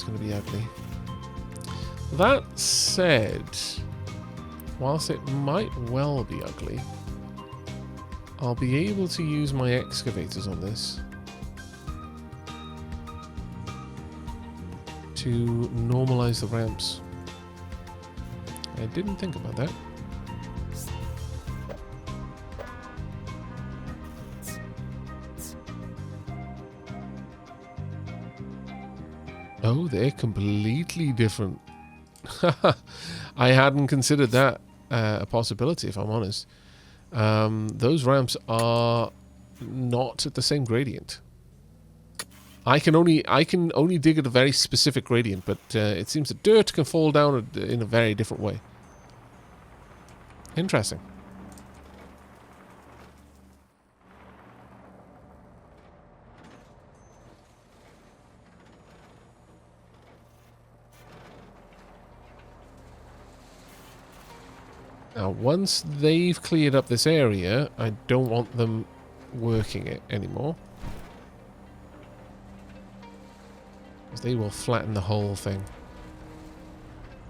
It's going to be ugly. That said, whilst it might well be ugly, I'll be able to use my excavators on this to normalize the ramps. I didn't think about that. Oh, they're completely different. I hadn't considered that a possibility, if I'm honest. Those ramps are not at the same gradient. I can only dig at a very specific gradient, but it seems that dirt can fall down in a very different way. Interesting. Now, once they've cleared up this area, I don't want them working it anymore. Because they will flatten the whole thing.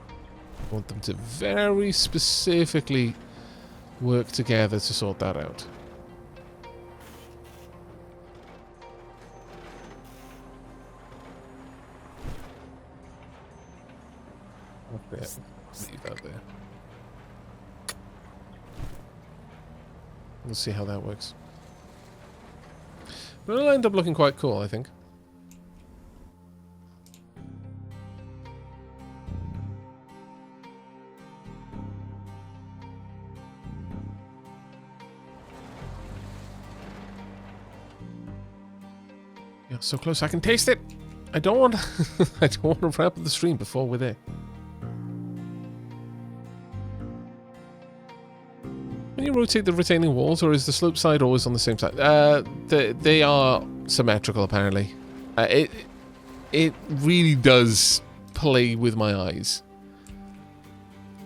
I want them to very specifically work together to sort that out. Okay, leave that there. We'll see how that works. But it'll end up looking quite cool, I think. Yeah, so close I can taste it. I don't want I don't want to wrap up the stream before we're there. Can you rotate the retaining walls, or is the slope side always on the same side? They are symmetrical, apparently. It really does play with my eyes.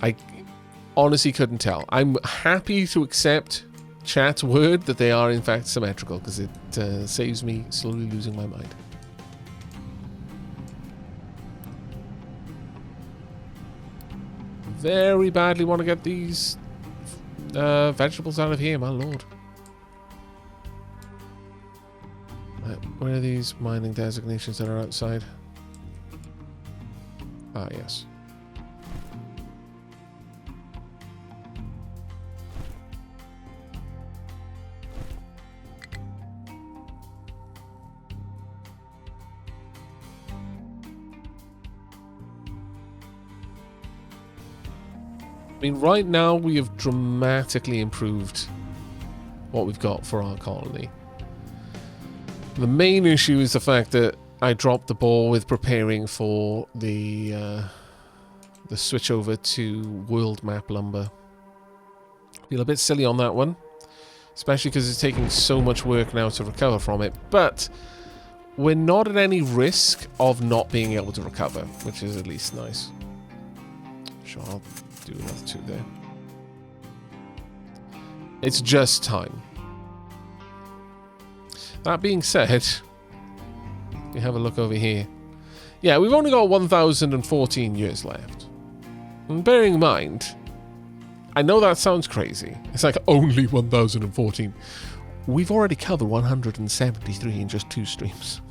I honestly couldn't tell. I'm happy to accept chat's word that they are in fact symmetrical, because it saves me slowly losing my mind. Very badly want to get these vegetables out of here, my lord. Where are these mining designations that are outside? Ah, yes. I mean, right now we have dramatically improved what we've got for our colony. The main issue is the fact that I dropped the ball with preparing for the switch over to world map lumber. Feel a bit silly on that one, especially because it's taking so much work now to recover from it. But we're not at any risk of not being able to recover, which is at least nice. Sure, I'll do another 2 there. It's just time. That being said, we have a look over here. Yeah, we've only got 1,014 years left. And bearing in mind, I know that sounds crazy. It's like only 1,014. We've already covered 173 in just 2 streams.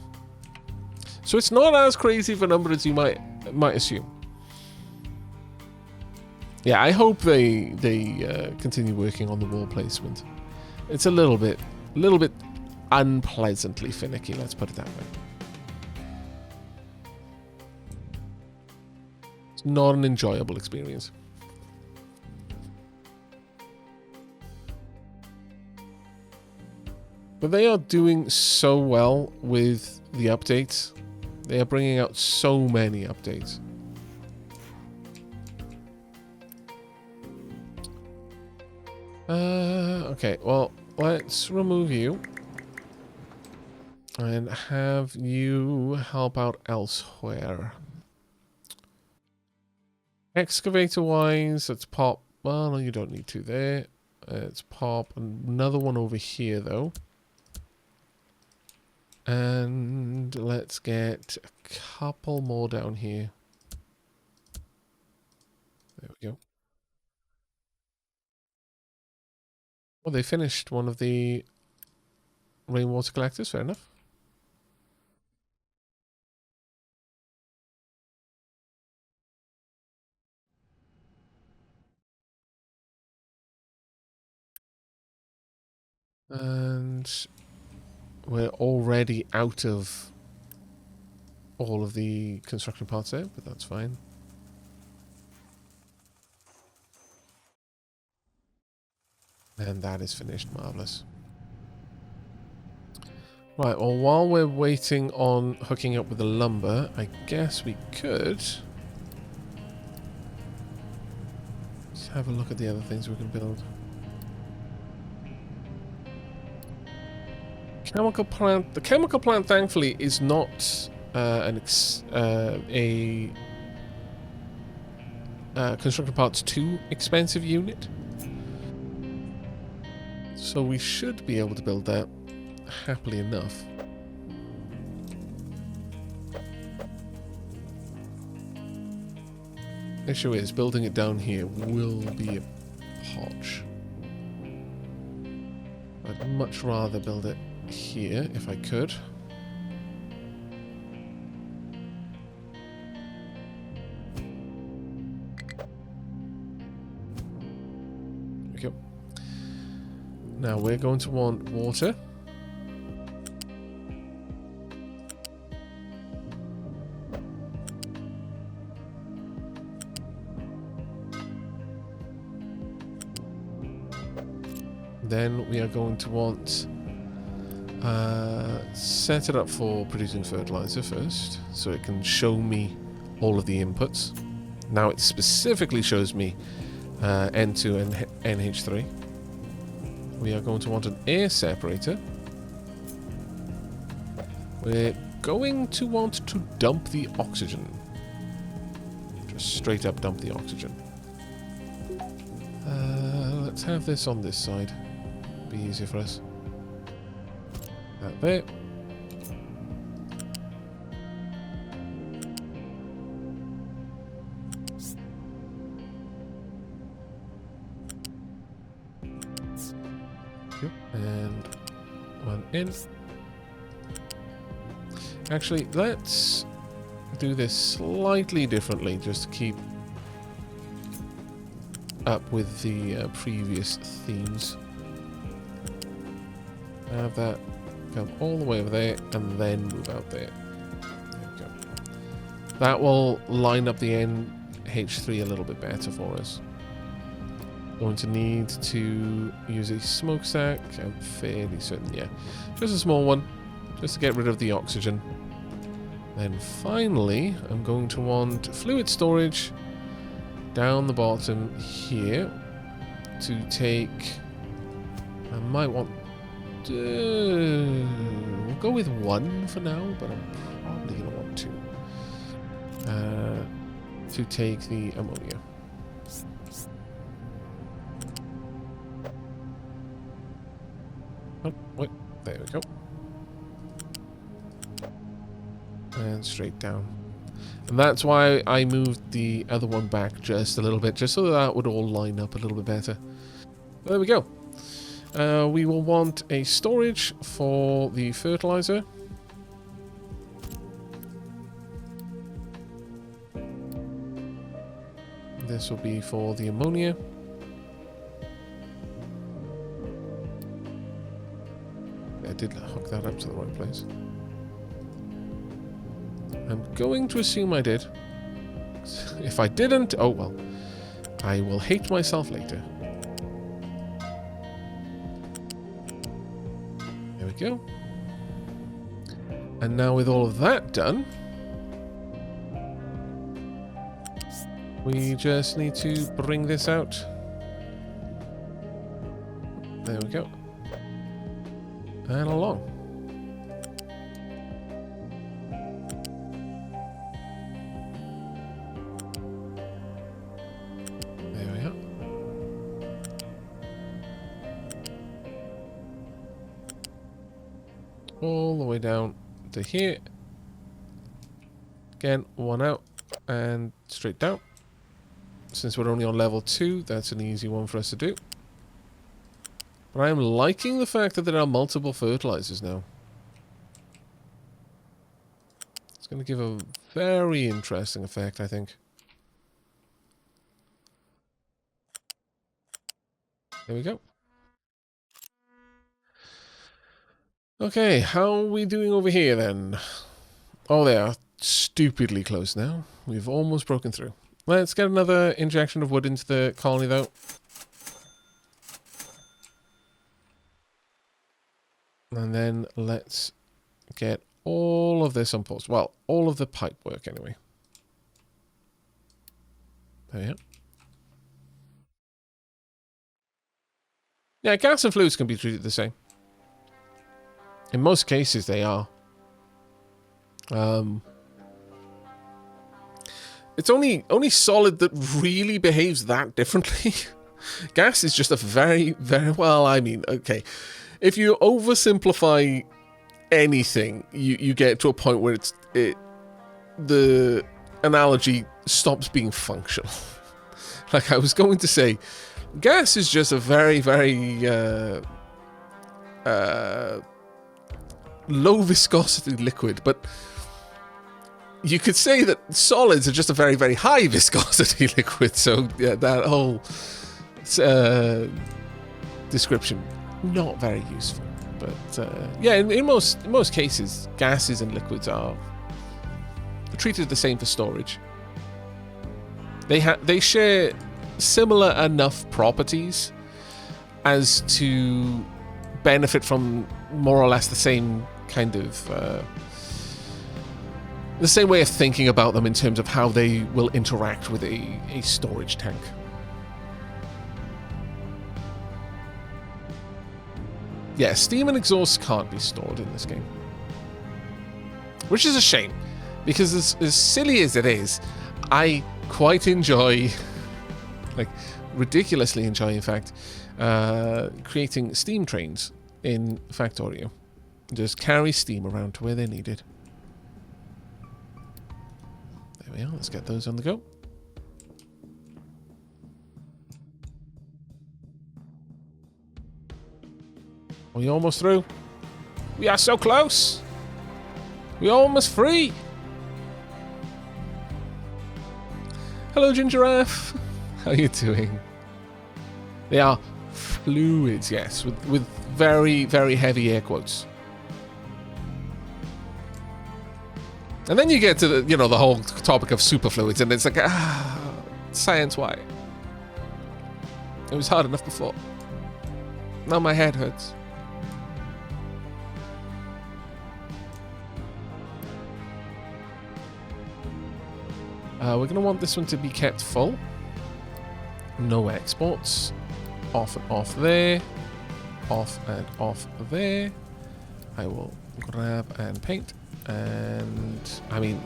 So it's not as crazy of a number as you might assume. Yeah, I hope they continue working on the wall placement. It's a little bit unpleasantly finicky, let's put it that way. It's not an enjoyable experience. But they are doing so well with the updates. They are bringing out so many updates. Okay, well, let's remove you and have you help out elsewhere. Excavator-wise, let's pop... Well, no, you don't need to there. Let's pop another one over here, though. And let's get a couple more down here. There we go. Well, they finished one of the rainwater collectors, fair enough. And we're already out of all of the construction parts there, but that's fine. And that is finished. Marvellous. Right, well, while we're waiting on hooking up with the lumber, I guess we could... Let's have a look at the other things we can build. Chemical plant. The chemical plant, thankfully, is not a construction parts 2 expensive unit. So we should be able to build that happily enough. Issue is, building it down here will be a potch. I'd much rather build it here if I could. There we go. Now we're going to want water. Then we are going to want set it up for producing fertilizer first, so it can show me all of the inputs. Now it specifically shows me N2 and NH3. We are going to want an air separator. We're going to want to dump the oxygen. Just straight up dump the oxygen. Let's have this on this side. Be easier for us. That there. And one in. Actually, let's do this slightly differently just to keep up with the previous themes. Have that come all the way over there and then move out there. There we go. That will line up the NH3 a little bit better for us. Going to need to use a smokestack. I'm fairly certain, yeah. Just a small one, just to get rid of the oxygen. Then finally, I'm going to want fluid storage down the bottom here to take... I might want... we'll go with 1 for now, but I'm probably going to want 2. To take the ammonia. Oh, wait, there we go. And straight down. And that's why I moved the other one back just a little bit, just so that would all line up a little bit better. There we go. We will want a storage for the fertilizer. This will be for the ammonia. I did hook that up to the right place. I'm going to assume I did. If I didn't, oh well. I will hate myself later. There we go. And now with all of that done, we just need to bring this out. There we go. And along. There we are. all the way down to here. Again, one out and straight down. Since we're only on level 2, that's an easy one for us to do. But I am liking the fact that there are multiple fertilizers now. It's going to give a very interesting effect, I think. There we go. Okay, how are we doing over here then? Oh, they are stupidly close now. We've almost broken through. Let's get another injection of wood into the colony, though. And then let's get all of this on pause. Well, all of the pipe work, anyway. There we are. Yeah, gas and fluids can be treated the same. In most cases, they are. It's only solid that really behaves that differently. Gas is just a very, very... Well, I mean, okay. If you oversimplify anything, you get to a point where the analogy stops being functional. Like I was going to say, gas is just a very, very low viscosity liquid, but you could say that solids are just a very, very high viscosity liquid. So yeah, that whole description, not very useful. But yeah, in most cases, gases and liquids are treated the same for storage. They share similar enough properties as to benefit from more or less the same kind of the same way of thinking about them in terms of how they will interact with a storage tank. Yeah, steam and exhaust can't be stored in this game. Which is a shame, because as silly as it is, I quite enjoy, like ridiculously enjoy in fact, creating steam trains in Factorio. Just carry steam around to where they're needed. There we are, let's get those on the go. Are we almost through? We are so close! We're almost free! Hello, Gingeraf! How are you doing? They are fluids, yes, with very, very heavy air quotes. And then you get to the, the whole topic of superfluids, and it's like, science, why? It was hard enough before. Now my head hurts. We're going to want this one to be kept full. No exports. Off and off there. Off and off there. I will grab and paint. And, I mean...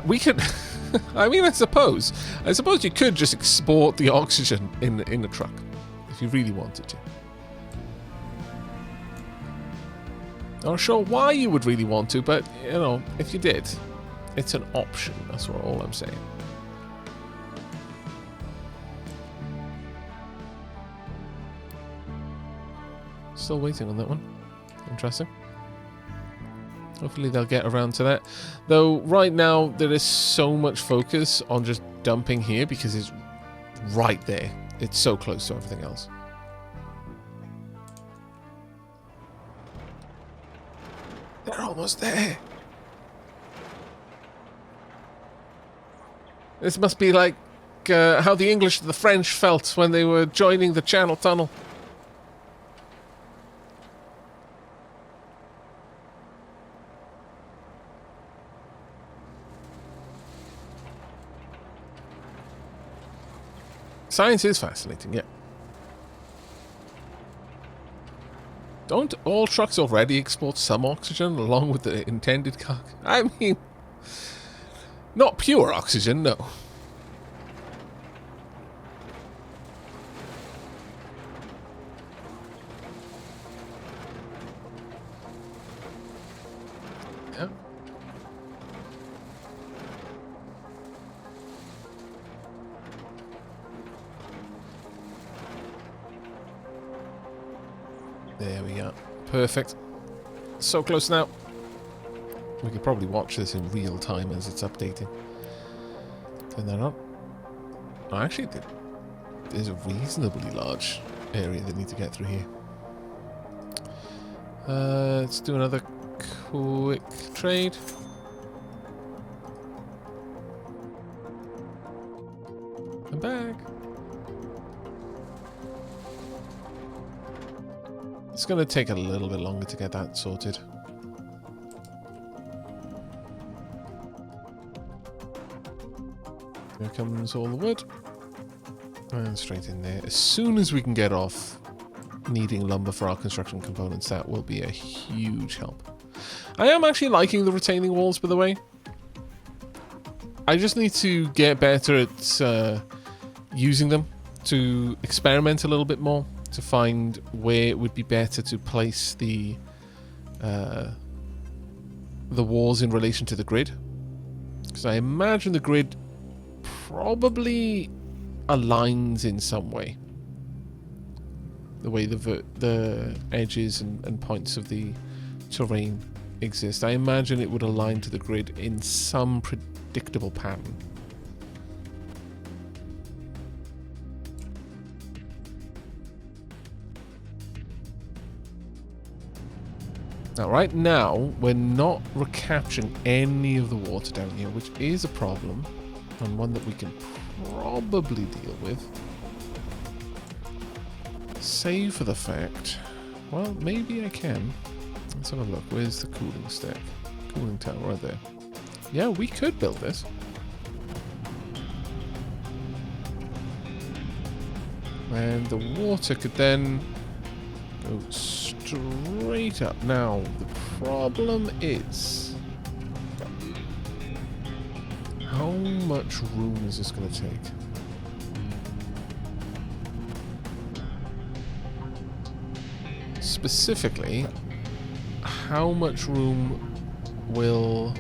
we could... I mean, I suppose you could just export the oxygen in a truck. If you really wanted to. Not sure why you would really want to, but, if you did... It's an option, that's all I'm saying. Still waiting on that one. Interesting. Hopefully they'll get around to that. Though right now there is so much focus on just dumping here because it's right there. It's so close to everything else. They're almost there. This must be like how the English and the French felt when they were joining the Channel Tunnel. Science is fascinating, yeah. Don't all trucks already export some oxygen along with the intended cargo? I mean... Not pure oxygen, no. There we are. Perfect. So close now. We could probably watch this in real time as it's updating. Turn that on. Oh, actually, there's a reasonably large area that need to get through here. Let's do another quick trade. I'm back. It's going to take a little bit longer to get that sorted. Here comes all the wood. And straight in there. As soon as we can get off needing lumber for our construction components, that will be a huge help. I am actually liking the retaining walls, by the way. I just need to get better at using them, to experiment a little bit more, to find where it would be better to place the walls in relation to the grid. Because I imagine the grid probably aligns in some way. The way the edges and points of the terrain exist. I imagine it would align to the grid in some predictable pattern. Now, right now, we're not recapturing any of the water down here, which is a problem, and one that we can probably deal with. Save for the fact... Well, maybe I can. Let's have a look. Where's the cooling stack? Cooling tower, right there. Yeah, we could build this. And the water could then go straight up. Now, the problem is... how much room is this going to take? Specifically, how much room will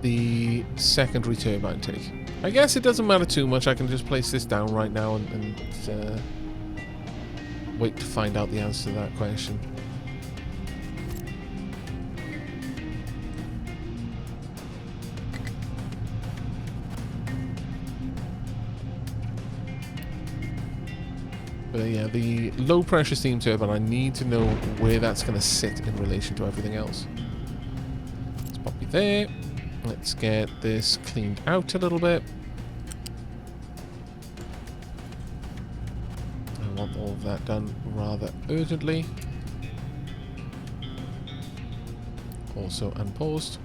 the secondary turbine take? I guess it doesn't matter too much. I can just place this down right now and wait to find out the answer to that question. But yeah, the low pressure steam turbine, I need to know where that's going to sit in relation to everything else. Let's pop you there. Let's get this cleaned out a little bit. I want all of that done rather urgently. Also unpaused.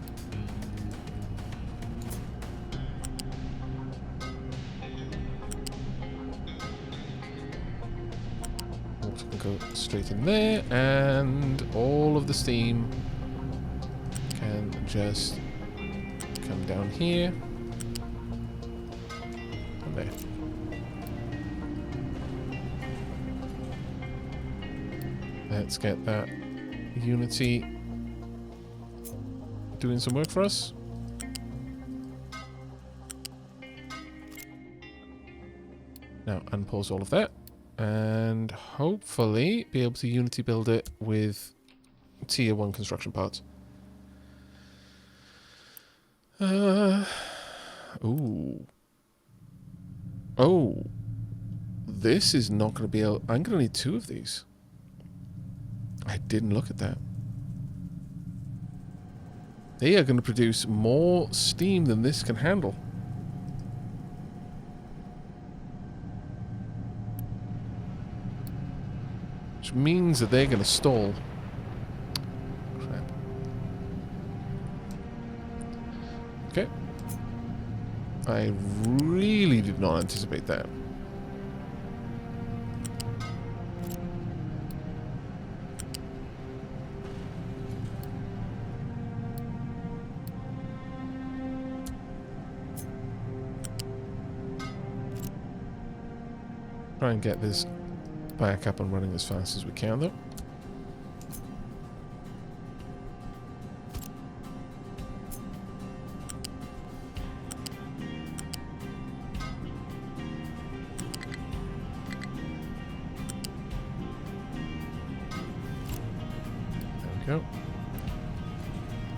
Go straight in there, and all of the steam can just come down here and there. Let's get that Unity doing some work for us. Now unpause all of that. And hopefully be able to Unity build it with tier 1 construction parts. Ooh. Oh. This is not going to be able... I'm going to need 2 of these. I didn't look at that. They are going to produce more steam than this can handle. Which means that they're going to stall. Crap. Okay. I really did not anticipate that. Try and get this back up and running as fast as we can, though.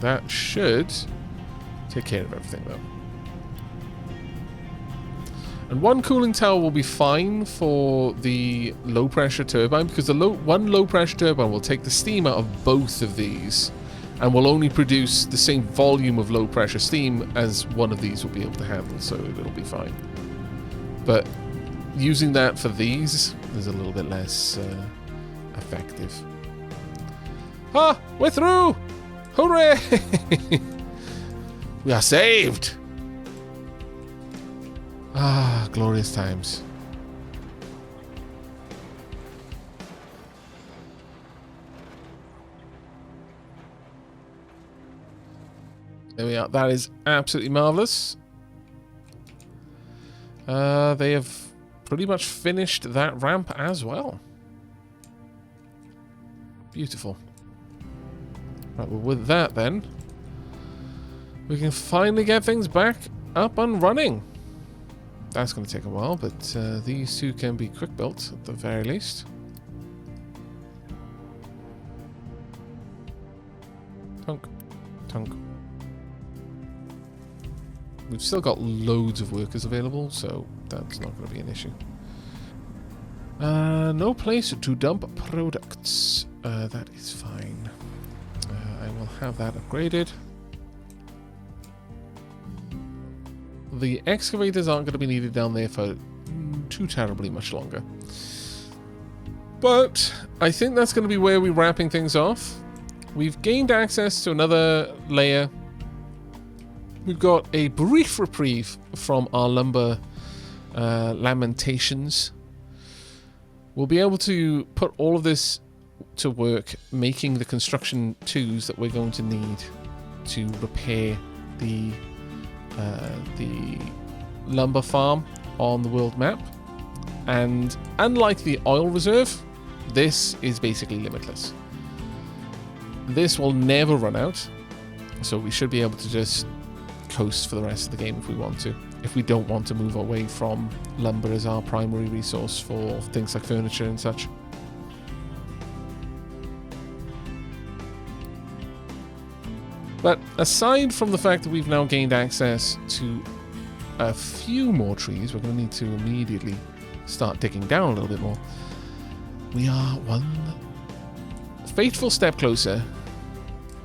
That should take care of everything, though. And one cooling tower will be fine for the low-pressure turbine, because the one low-pressure turbine will take the steam out of both of these and will only produce the same volume of low-pressure steam as one of these will be able to handle, so it'll be fine. But using that for these is a little bit less effective. Ah! We're through! Hooray! We are saved! Ah, glorious times. There we are. That is absolutely marvelous. They have pretty much finished that ramp as well. Beautiful. Right, well, with that then, we can finally get things back up and running. That's going to take a while, but these two can be quick built at the very least. Tunk, tunk. We've still got loads of workers available, so that's not going to be an issue. No place to dump products. That is fine. I will have that upgraded. The excavators aren't going to be needed down there for too terribly much longer. But I think that's going to be where we're wrapping things off. We've gained access to another layer. We've got a brief reprieve from our lumber lamentations. We'll be able to put all of this to work, making the construction tools that we're going to need to repair the lumber farm on the world map. And unlike the oil reserve, this is basically limitless. This will never run out, so we should be able to just coast for the rest of the game if we want to, if we don't want to move away from lumber as our primary resource for things like furniture and such. But aside from the fact that we've now gained access to a few more trees, we're going to need to immediately start digging down a little bit more. We are one fateful step closer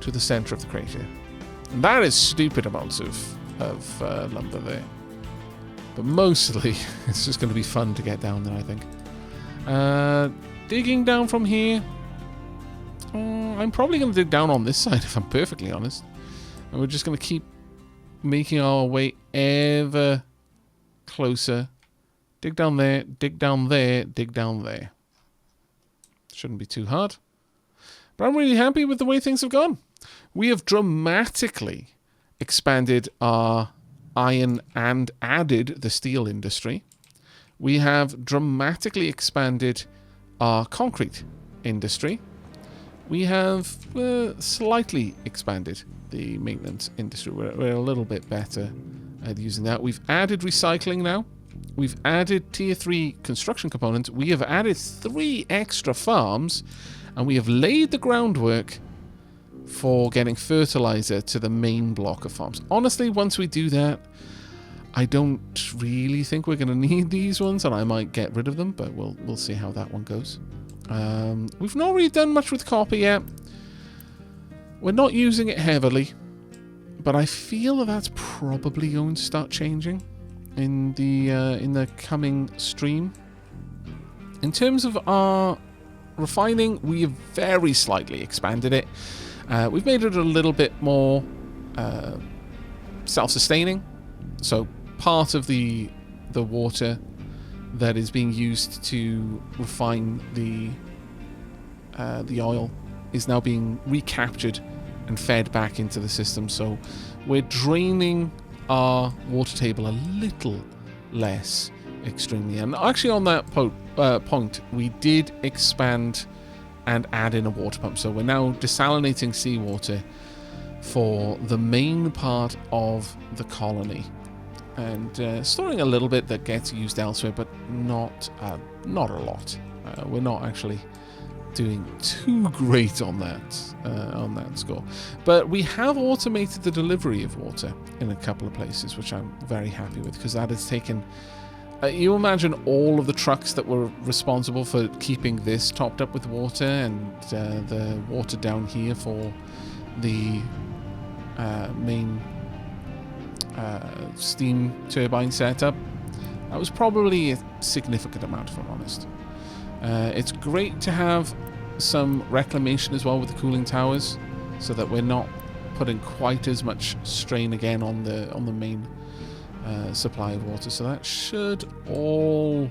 to the center of the crater. And that is stupid amounts of lumber there. But mostly, it's just going to be fun to get down there, I think. Digging down from here. I'm probably going to dig down on this side, if I'm perfectly honest. And we're just going to keep making our way ever closer. Dig down there, dig down there, dig down there. Shouldn't be too hard. But I'm really happy with the way things have gone. We have dramatically expanded our iron and added the steel industry. We have dramatically expanded our concrete industry. We have slightly expanded the maintenance industry. We're a little bit better at using that. We've added recycling now. We've added tier 3 construction components. We have added 3 extra farms. And we have laid the groundwork for getting fertilizer to the main block of farms. Honestly, once we do that, I don't really think we're going to need these ones, and I might get rid of them, but we'll see how that one goes. We've not really done much with copper yet. We're not using it heavily, but I feel that that's probably going to start changing in the coming stream. In terms of our refining, we have very slightly expanded it. We've made it a little bit more self-sustaining. So part of the water that is being used to refine the oil is now being recaptured and fed back into the system. So we're draining our water table a little less extremely. And actually on that point, we did expand and add in a water pump. So we're now desalinating seawater for the main part of the colony. And storing a little bit that gets used elsewhere, but not a lot. We're not actually doing too great on that score. But we have automated the delivery of water in a couple of places, which I'm very happy with, because that has taken... you imagine all of the trucks that were responsible for keeping this topped up with water, and the water down here for the main steam turbine setup. That was probably a significant amount, if I'm honest. It's great to have some reclamation as well with the cooling towers, so that we're not putting quite as much strain again on the main supply of water. So that should all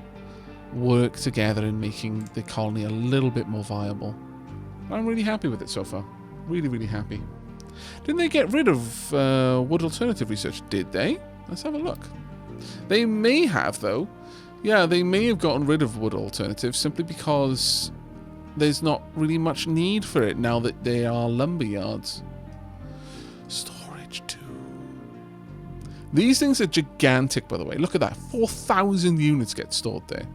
work together in making the colony a little bit more viable. I'm really happy with it so far. Really, really happy. Didn't they get rid of wood alternative research? Did they? Let's have a look. They may have, though. Yeah, they may have gotten rid of wood alternatives simply because there's not really much need for it now that they are lumber yards. Storage too. These things are gigantic, by the way. Look at that. 4,000 units get stored there.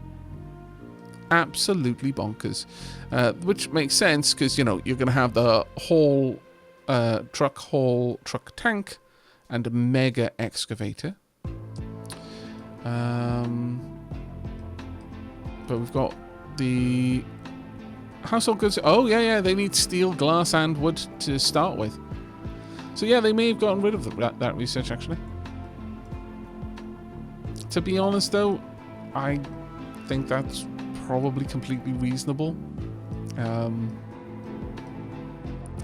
Absolutely bonkers. Which makes sense because, you know, you're going to have the whole truck tank and a mega excavator. But we've got the household goods. Oh, yeah, they need steel, glass, and wood to start with. So, yeah, they may have gotten rid of that research, actually. To be honest, though, I think that's probably completely reasonable.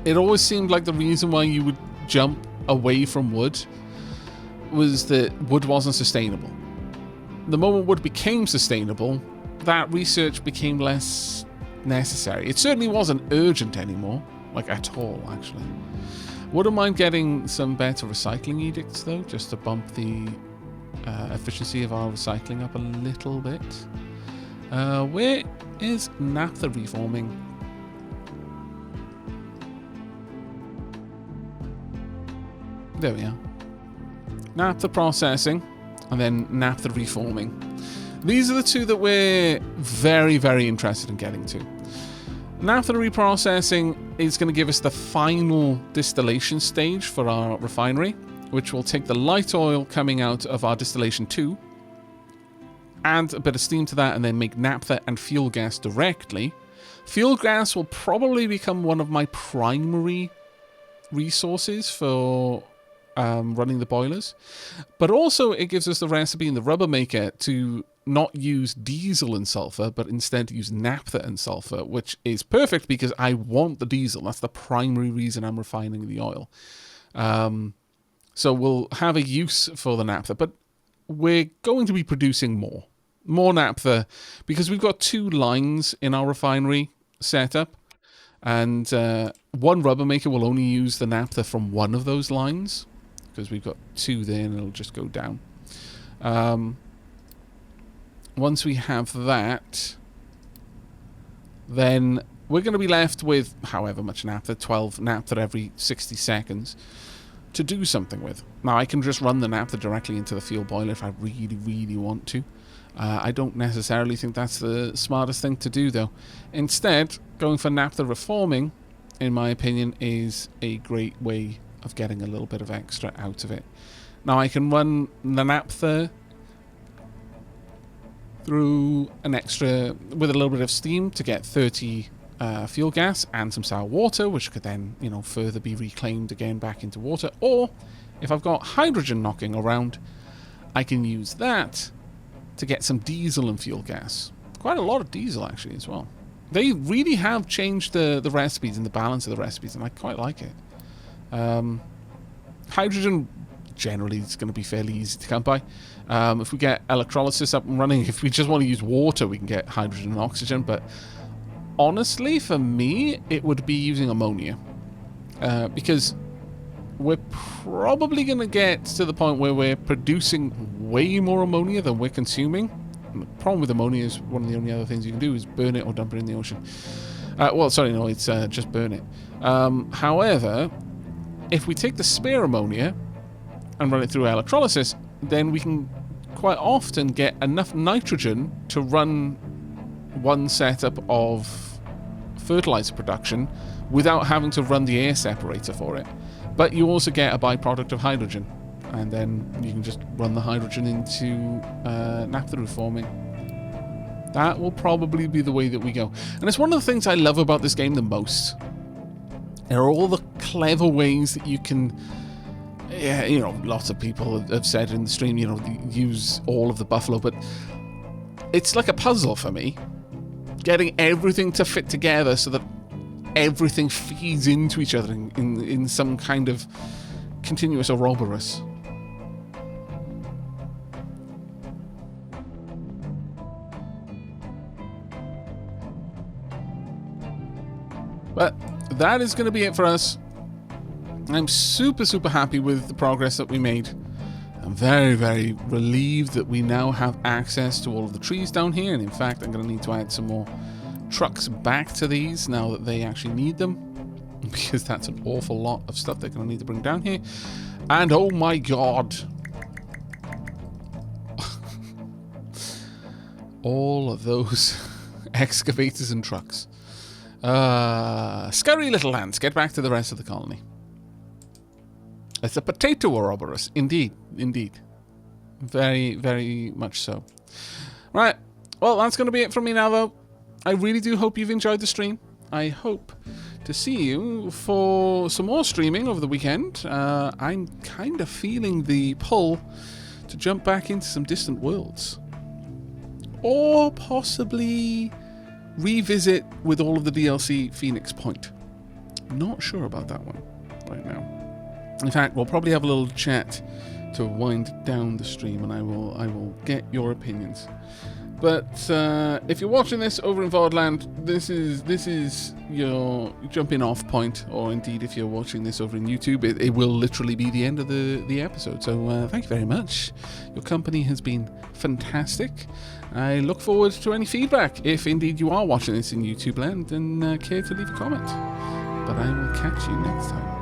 It always seemed like the reason why you would jump away from wood was that wood wasn't sustainable. The moment wood became sustainable, that research became less necessary. It certainly wasn't urgent anymore, like at all, actually. Wouldn't mind getting some better recycling edicts, though, just to bump the efficiency of our recycling up a little bit. Where is naphtha reforming? There we are. Naphtha processing, and then naphtha reforming. These are the two that we're very, very interested in getting to. Naphtha reprocessing is going to give us the final distillation stage for our refinery, which will take the light oil coming out of our distillation 2, add a bit of steam to that, and then make naphtha and fuel gas directly. Fuel gas will probably become one of my primary resources for running the boilers, but also it gives us the recipe in the rubber maker to not use diesel and sulfur, but instead use naphtha and sulfur, which is perfect because I want the diesel. That's the primary reason I'm refining the oil. So we'll have a use for the naphtha, but we're going to be producing more naphtha because we've got 2 lines in our refinery setup, and one rubber maker will only use the naphtha from one of those lines because we've got 2 there, and it'll just go down. Once we have that, then we're going to be left with however much naphtha, 12 naphtha every 60 seconds, to do something with. Now, I can just run the naphtha directly into the fuel boiler if I really, really want to. I don't necessarily think that's the smartest thing to do, though. Instead, going for naphtha reforming, in my opinion, is a great way of getting a little bit of extra out of it. Now, I can run the naphtha through an extra, with a little bit of steam, to get 30 fuel gas and some sour water, which could then, you know, further be reclaimed again back into water. Or, if I've got hydrogen knocking around, I can use that to get some diesel and fuel gas. Quite a lot of diesel, actually, as well. They really have changed the recipes and the balance of the recipes, and I quite like it. Hydrogen generally is going to be fairly easy to come by. If we get electrolysis up and running, if we just want to use water, we can get hydrogen and oxygen, but honestly, for me, it would be using ammonia. Because we're probably going to get to the point where we're producing way more ammonia than we're consuming. And the problem with ammonia is one of the only other things you can do is burn it or dump it in the ocean. Well, sorry, no, it's just burn it. However, if we take the spare ammonia and run it through electrolysis, then we can quite often get enough nitrogen to run one setup of fertilizer production without having to run the air separator for it. But you also get a byproduct of hydrogen, and then you can just run the hydrogen into naphtha reforming. That will probably be the way that we go. And it's one of the things I love about this game the most. There are all the clever ways that you can... Yeah, you know, lots of people have said in the stream, you know, use all of the buffalo, but it's like a puzzle for me. Getting everything to fit together so that everything feeds into each other in some kind of continuous Ouroboros. But that is going to be it for us. I'm super, super happy with the progress that we made. I'm very, very relieved that we now have access to all of the trees down here. And in fact, I'm going to need to add some more trucks back to these now that they actually need them. Because that's an awful lot of stuff they're going to need to bring down here. And oh my god. All of those excavators and trucks. Scurry little ants, get back to the rest of the colony. It's a potato Ouroboros. Indeed, indeed. Very, very much so. Right, well, that's going to be it from me now, though. I really do hope you've enjoyed the stream. I hope to see you for some more streaming over the weekend. I'm kind of feeling the pull to jump back into some distant worlds. Or possibly revisit with all of the DLC Phoenix Point. Not sure about that one right now. In fact, we'll probably have a little chat to wind down the stream, and I will get your opinions. But if you're watching this over in Vordland, this is your jumping off point, or indeed if you're watching this over in YouTube, it will literally be the end of the episode. So thank you very much. Your company has been fantastic. I look forward to any feedback if indeed you are watching this in YouTube land and care to leave a comment. But I will catch you next time.